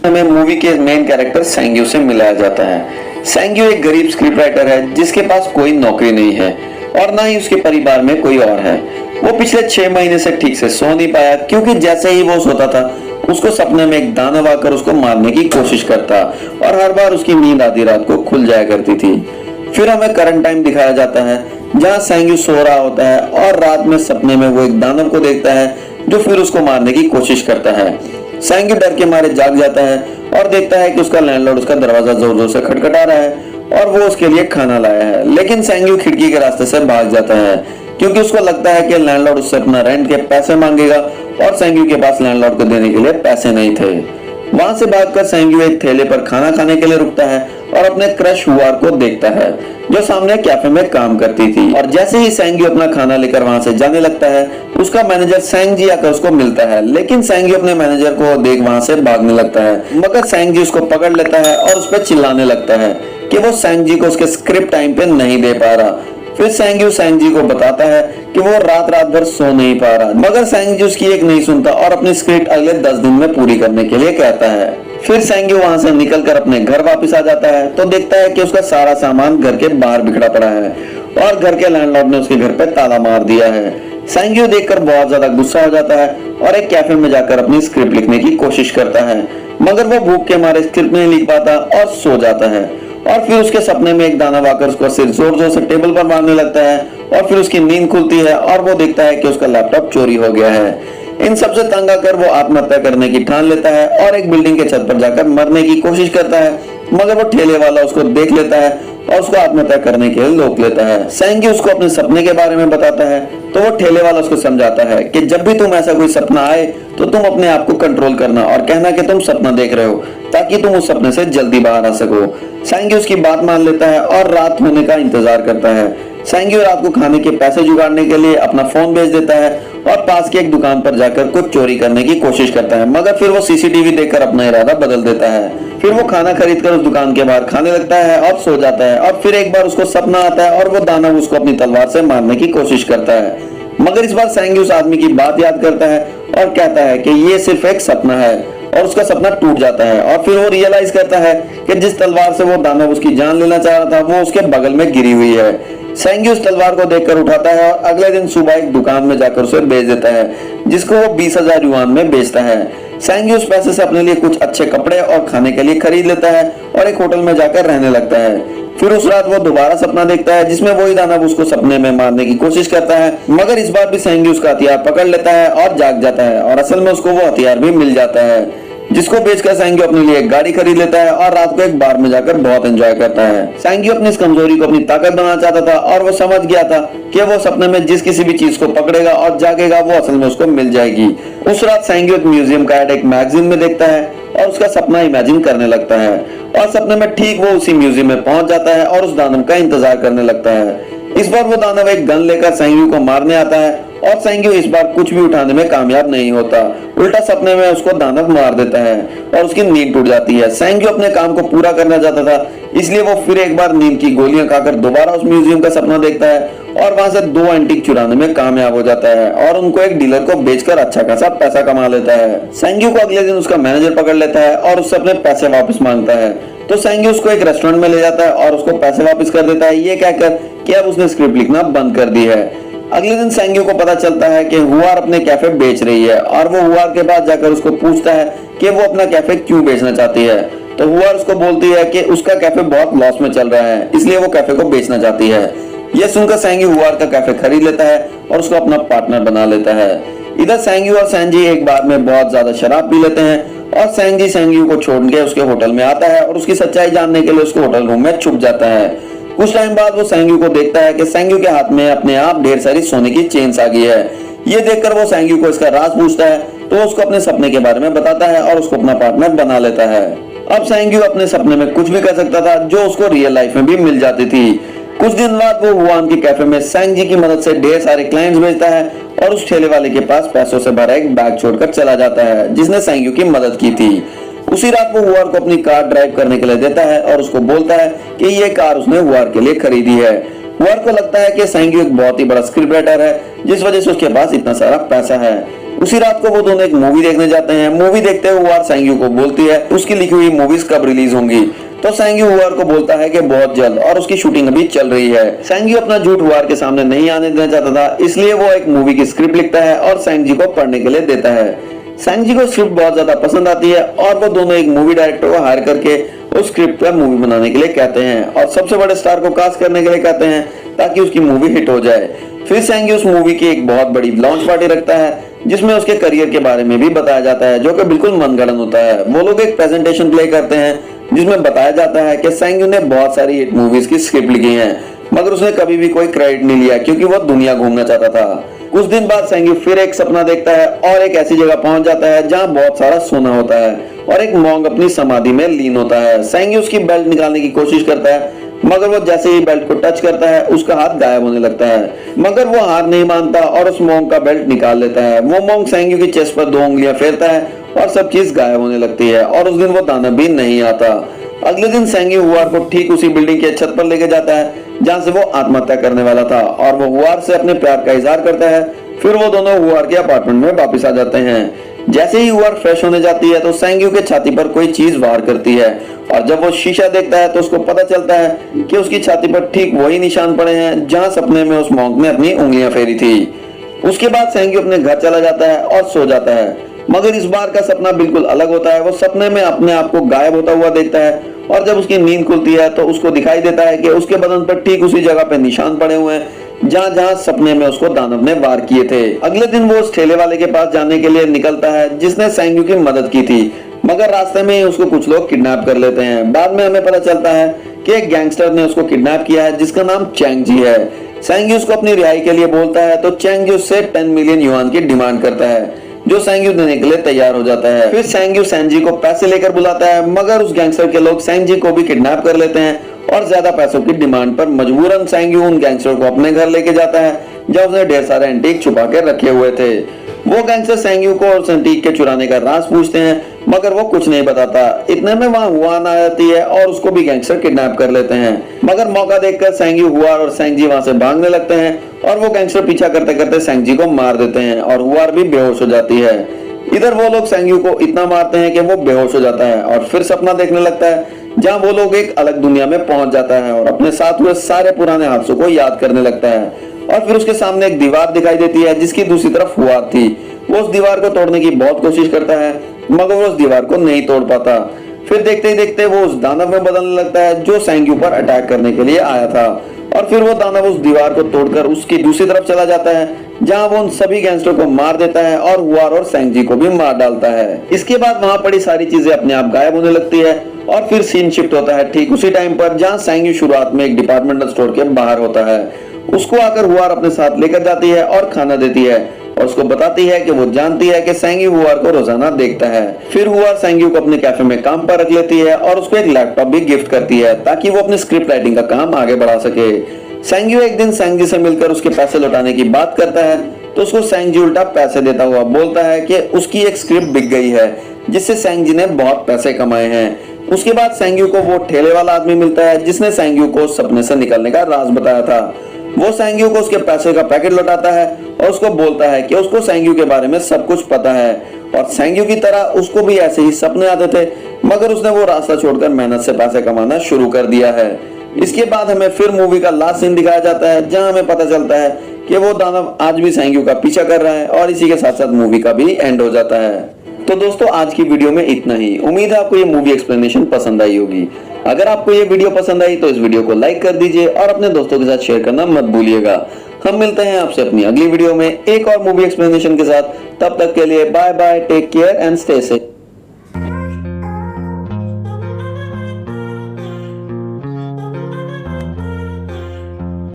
हमें मूवी के main character सेंग्यू से मिलाया जाता है। सेंग्यू एक गरीब स्क्रिप्ट राइटर है जिसके पास कोई नौकरी नहीं है और ना ही उसके परिवार में कोई और है। वो पिछले 6 महीने से ठीक से सो नहीं पाया क्योंकि जैसे ही वो सोता था उसको सपने में एक दानव आकर उसको मारने की कोशिश करता और हर बार उसकी नींद आधी रात को खुल जाया करती थी। फिर हमें करंट टाइम दिखाया जाता है जहाँ सेंग्यू सो रहा होता है और रात में सपने में वो एक दानव को देखता है जो फिर उसको मारने की कोशिश करता है। सेंग्यू डर के मारे जाग जाता है और देखता है कि उसका लैंडलॉर्ड उसका दरवाजा जोर जोर से खटखटा रहा है और वो उसके लिए खाना लाया है। लेकिन सेंग्यू खिड़की के रास्ते से भाग जाता है क्योंकि उसको लगता है कि लैंडलॉर्ड उससे अपना रेंट के पैसे मांगेगा और सेंग्यू के पास लैंडलॉर्ड को देने के लिए पैसे नहीं थे। वहां से भागकर सेंग्यू एक ठेले पर खाना खाने के लिए रुकता है और अपने क्रश हुआर को देखता है जो सामने कैफे में काम करती थी। और जैसे ही सेंग्यू अपना खाना लेकर वहां से जाने लगता है उसका मैनेजर सेंगजी आकर उसको मिलता है। लेकिन सेंग्यू अपने मैनेजर को देख वहां से भागने लगता है मगर सेंगजी उसको पकड़ लेता है और उस पर चिल्लाने लगता है कि वो सेंगजी को उसके स्क्रिप्ट टाइम पे नहीं दे पा रहा। फिर सेंग्यू सेंगजी को बताता है कि वो रात भर सो नहीं पा रहा मगर सेंगजी उसकी एक नहीं सुनता और अपनी स्क्रिप्ट अगले 10 दिन में पूरी करने के लिए कहता है। फिर सेंग्यू वहां से निकलकर अपने घर वापस आ जाता है तो देखता है कि उसका सारा सामान घर के बाहर बिखरा पड़ा है और घर के लैंडलॉर्ड ने उसके घर पे ताला मार दिया है। सेंग्यू देखकर बहुत ज्यादा गुस्सा हो जाता है और एक कैफे में जाकर अपनी स्क्रिप्ट लिखने की कोशिश करता है मगर वो भूख के मारे स्क्रिप्ट नहीं लिख पाता और सो जाता है। और फिर उसके सपने में एक दानव आकर उसको सिर जोर जोर से टेबल पर मारने लगता है और फिर उसकी नींद खुलती है और वो देखता है कि उसका लैपटॉप चोरी हो गया है। इन सबसे तंग आकर वो आत्महत्या करने की ठान लेता है और एक बिल्डिंग के छत पर जाकर मरने की कोशिश करता है मगर वो ठेले वाला उसको देख लेता है और उसको आत्महत्या करने के लिए रोक लेता है। सेंग्यू उसको अपने सपने के बारे में बताता है तो वो ठेले वाला उसको समझाता है कि जब भी तुम ऐसा कोई सपना आए तो तुम अपने आप को कंट्रोल करना और कहना कि तुम सपना देख रहे हो ताकि तुम उस सपने से जल्दी बाहर आ सको। सेंग्यू उसकी बात मान लेता है और रात होने का इंतजार करता है। सेंग्यू रात को खाने के पैसे जुगाड़ने के लिए अपना फोन बेच देता है और पास की एक दुकान पर जाकर कुछ चोरी करने की कोशिश करता है मगर फिर वो सीसीटीवी देखकर अपना इरादा बदल देता है। फिर वो खाना खरीदकर उस दुकान के बाहर खाने लगता है और सो जाता है और फिर एक बार उसको सपना आता है और वो दानव उसको अपनी तलवार से मारने की कोशिश करता है मगर इस बार सेंग्यू उस आदमी की बात याद करता है और कहता है कि ये सिर्फ एक सपना है और उसका सपना टूट जाता है। और फिर वो रियलाइज करता है कि जिस तलवार से वो दानव उसकी जान लेना चाह रहा था वो उसके बगल में गिरी हुई है। सेंग्यू उस तलवार को देखकर उठाता है और अगले दिन सुबह एक दुकान में जाकर उसे बेच देता है जिसको वो 20,000 युआन में बेचता है। सेंग्यू उस पैसे से अपने लिए कुछ अच्छे कपड़े और खाने के लिए खरीद लेता है और एक होटल में जाकर रहने लगता है। फिर उस रात वो दोबारा सपना देखता है जिसमें वही दानव उसको सपने में मारने की कोशिश करता है मगर इस बार भी सेंग्यू उसका हथियार पकड़ लेता है और जाग जाता है और असल में उसको वो हथियार भी मिल जाता है जिसको बेचकर सेंग्यू अपने लिए एक गाड़ी खरीद लेता है और रात को एक बार में जाकर बहुत एंजॉय करता है। सेंग्यू अपनी इस कमजोरी को अपनी ताकत बनाना चाहता था और वो समझ गया था कि वो सपने में जिस किसी भी चीज को पकड़ेगा और जागेगा वो असल में उसको मिल जाएगी। उस रात सेंग्यू एक म्यूजियम का ऐड एक मैगजीन में देखता है और उसका सपना इमेजिन करने लगता है और सपने में ठीक वो उसी म्यूजियम में पहुंच जाता है और उस दानव का इंतजार करने लगता है। इस बार वो दानव एक गन लेकर सेंग्यू को मारने आता है और सेंग्यू इस बार कुछ भी उठाने में कामयाब नहीं होता। उल्टा सपने में उसको दानव मार देता है और उसकी नींद टूट जाती है। सेंग्यू अपने काम को पूरा करना चाहता था इसलिए वो फिर एक बार नींद की गोलियां खाकर दोबारा उस म्यूजियम का सपना देखता है और वहां से 2 एंटीक चुराने में कामयाब हो जाता है और उनको एक डीलर को बेचकर अच्छा खासा पैसा कमा लेता है। सेंग्यू को अगले दिन उसका मैनेजर पकड़ लेता है और उससे अपने पैसे वापस मांगता है तो सेंग्यू उसको एक रेस्टोरेंट में ले जाता है और उसको पैसे वापस कर देता है ये कहकर कि अब उसने स्क्रिप्ट लिखना बंद कर दी है। अगले दिन सेंग्यू को पता चलता है कि हुआर अपने कैफे बेच रही है और वो हुआर के पास जाकर उसको पूछता है कि वो अपना कैफे क्यों बेचना चाहती है तो हुआर उसको बोलती है कि उसका कैफे बहुत लॉस में चल रहा है इसलिए वो कैफे को बेचना चाहती है। यह सुनकर सेंग्यू हुआर का कैफे खरीद लेता है और उसको अपना पार्टनर बना लेता है। इधर सेंग्यू और सेंजी एक बार में बहुत ज्यादा शराब पी लेते हैं और सेंजी सेंग्यू को छोड़ के उसके होटल में आता है और उसकी सच्चाई जानने के लिए उसके होटल रूम में छुप जाता है। कुछ टाइम बाद वो सेंग्यू को देखता है कि सेंग्यू के हाथ में अपने आप ढेर सारी सोने की चेन्स आ गई है। ये देखकर वो सेंग्यू को इसका राज पूछता है तो उसको अपने सपने के बारे में बताता है और उसको अपना पार्टनर बना लेता है। अब सेंग्यू अपने सपने में कुछ भी कर सकता था जो उसको रियल लाइफ में भी मिल जाती थी। कुछ दिन बाद वो हुआन के कैफे में सेंजी की मदद से ढेर सारे क्लाइंट्स भेजता है और उस ठेले वाले के पास पैसों से भरा एक बैग छोड़कर चला जाता है जिसने सेंग्यू की मदद की थी। उसी रात वो हुआर को अपनी कार ड्राइव करने के लिए देता है और उसको बोलता है कि ये कार उसने हुआर के लिए खरीदी है। हुआर को लगता है कि सेंग्यू एक बहुत ही बड़ा स्क्रिप्ट राइटर है जिस वजह से उसके पास इतना सारा पैसा है। उसी रात को वो दोनों एक मूवी देखने जाते हैं। मूवी देखते हुए हुआर सेंग्यू को बोलती है उसकी लिखी हुई मूवीज कब रिलीज होंगी, तो सेंग्यू हुआर को बोलता है कि बहुत जल्द और उसकी शूटिंग अभी चल रही है। सेंग्यू अपना झूठ हुआर के सामने नहीं आने देना चाहता था, इसलिए वो एक मूवी की स्क्रिप्ट लिखता है और सेंग जी को पढ़ने के लिए देता है। सेंग जी को स्क्रिप्ट बहुत ज्यादा पसंद आती है और वो दोनों एक मूवी डायरेक्टर को हायर करके उस स्क्रिप्ट पर मूवी बनाने के लिए कहते हैं और सबसे बड़े स्टार को कास्ट करने के लिए कहते हैं ताकि उसकी मूवी हिट हो जाए। फिर सेंग उस मूवी की एक बहुत बड़ी लॉन्च पार्टी रखता है जिसमें उसके करियर के बारे में भी बताया जाता है, जो कि बिल्कुल मनगढ़ंत होता है। वो लोग एक प्रेजेंटेशन प्ले करते हैं जिसमें बताया जाता है कि सेंग ने बहुत सारी हिट मूवीज की स्क्रिप्ट लिखी है, मगर उसने कभी भी कोई क्रेडिट नहीं लिया क्योंकि वो दुनिया घूमना चाहता था। कुछ दिन बाद सेंग फिर एक सपना देखता है और एक ऐसी जगह पहुंच जाता है जहां बहुत सारा सोना होता है और एक मॉन्ग अपनी समाधि में लीन होता है। सेंग उसकी बेल्ट निकालने की कोशिश करता है, मगर वो जैसे ही बेल्ट को टच करता है उसका हाथ गायब होने लगता है, मगर वो हार नहीं मानता और उस मॉन्ग का बेल्ट निकाल लेता है। वो मॉन्ग सेंग की चेस्ट पर 2 उंगलियां फेरता है और सब चीज गायब होने लगती है और उस दिन वो दानव भी नहीं आता। अगले दिन सेंग हुआर को ठीक उसी बिल्डिंग के छत पर लेके जाता है जहां से वो आत्महत्या करने वाला था और वो हुआर से अपने प्यार का इजहार करता है। फिर वो दोनों हुआर के अपार्टमेंट में वापस आ जाते हैं। जैसे ही हुआर फ्रेश होने जाती है तो सेंग के छाती पर कोई चीज वार करती है और जब वो शीशा देखता है तो उसको पता चलता है कि उसकी छाती पर ठीक वही निशान पड़े हैं जहां सपने में उस मॉन्क ने अपनी उंगलियां फेरी थी। उसके बाद सेंग अपने घर चला जाता है और सो जाता है, मगर इस बार का सपना बिल्कुल अलग होता है। वो सपने में अपने आप को गायब होता हुआ देखता है और जब उसकी नींद खुलती है तो उसको दिखाई देता है कि उसके बदन पर ठीक उसी जगह पे निशान पड़े हुए हैं जहां जहां सपने में उसको दानव ने वार किए थे। अगले दिन वो उस ठेले वाले के पास जाने के लिए निकलता है जिसने सेंग की मदद की थी, मगर रास्ते में उसको कुछ लोग किडनैप कर लेते हैं। बाद में हमें पता चलता है कि एक गैंगस्टर ने उसको किडनैप किया है जिसका नाम चैंग जी है। सेंग उसको अपनी रिहाई के लिए बोलता है तो चैंग जी उससे 10 मिलियन युआन की डिमांड करता है जो सेंग देने के लिए तैयार हो जाता है। फिर सेंग जी को पैसे लेकर बुलाता है, मगर उस गैंगस्टर के लोग सेंग जी को भी किडनैप कर लेते हैं और ज्यादा पैसों की डिमांड पर मजबूरन सेंग उन गैंगस्टर को अपने घर लेके जाता है जब उसने ढेर सारे एंटीक छुपा के रखे हुए थे। वो गैंगस्टर सेंग को और उस एंटीक के चुराने का राज पूछते हैं, मगर वो कुछ नहीं बताता। इतने में वहाँ हुआन आ जाती है और उसको भी गैंगस्टर किडनैप कर लेते हैं, मगर मौका देखकर सेंग हुआर और सेंग जी वहाँ से भागने लगते हैं और वो गैंगस्टर पीछा करते करते सेंग जी को मार देते हैं और हुआर भी बेहोश हो जाती है। इधर वो लोग सेंग को इतना मारते हैं कि वो बेहोश हो जाता है और फिर सपना देखने लगता है जहाँ वो लोग एक अलग दुनिया में पहुंच जाता है और अपने साथ हुए सारे पुराने हादसों को याद करने लगता है। और फिर उसके सामने एक दीवार दिखाई देती है जिसकी दूसरी तरफ हुआर थी। वो उस दीवार को तोड़ने की बहुत कोशिश करता है, मगर वो उस दीवार को नहीं तोड़ पाता। फिर देखते ही देखते वो उस दानव में बदलने लगता है जो सेंग पर अटैक करने के लिए आया था और फिर वो दानव उस दीवार को तोड़कर उसकी दूसरी तरफ चला जाता है जहां वो उन सभी गैंगस्टर को मार देता है और हुआर और सेंग जी को भी मार डालता है। इसके बाद वहां पड़ी सारी चीजें अपने आप गायब होने लगती है और फिर सीन शिफ्ट होता है ठीक उसी टाइम पर जहां सेंग शुरुआत में एक डिपार्टमेंटल स्टोर के बाहर होता है। उसको आकर हुआर अपने साथ लेकर जाती है और खाना देती है और उसको बताती है कि वो जानती है कि सेंग हुआर को रोजाना देखता है। फिर हुआर सेंग को अपने कैफे में काम पर रख लेती है और उसको एक लैपटॉप भी गिफ्ट करती है ताकि वो अपनी स्क्रिप्ट राइटिंग का काम आगे बढ़ा सके। सेंग एक दिन सेंग से मिलकर उसके पैसे लौटाने की बात करता है तो उसको सेंग उल्टा पैसे देता हुआ बोलता है कि उसकी एक स्क्रिप्ट बिक गई है जिससे सेंग ने बहुत पैसे कमाए हैं। उसके बाद सेंग को वो ठेले वाला आदमी मिलता है जिसने सेंग को सपने से निकलने का राज बताया था। वो सेंग को उसके पैसे का पैकेट लौटाता है और उसको बोलता है कि उसको सेंग के बारे में सब कुछ पता है और सेंग की तरह उसको भी ऐसे ही सपने आते थे, मगर उसने वो रास्ता छोड़कर मेहनत से पैसे कमाना शुरू कर दिया है। इसके बाद हमें फिर मूवी का लास्ट सीन दिखाया जाता है जहां हमें पता चलता है कि वो दानव आज भी सेंग का पीछा कर रहा है और इसी के साथ साथ मूवी का भी एंड हो जाता है। तो दोस्तों आज की वीडियो में इतना ही। उम्मीद है आपको ये मूवी एक्सप्लेनेशन पसंद आई होगी। अगर आपको ये वीडियो पसंद आई तो इस वीडियो को लाइक कर दीजिए और अपने दोस्तों के साथ शेयर करना मत भूलिएगा। हम मिलते हैं आपसे अपनी अगली वीडियो में एक और मूवी एक्सप्लेनेशन के साथ। तब तक के लिए bye bye, take care and stay safe.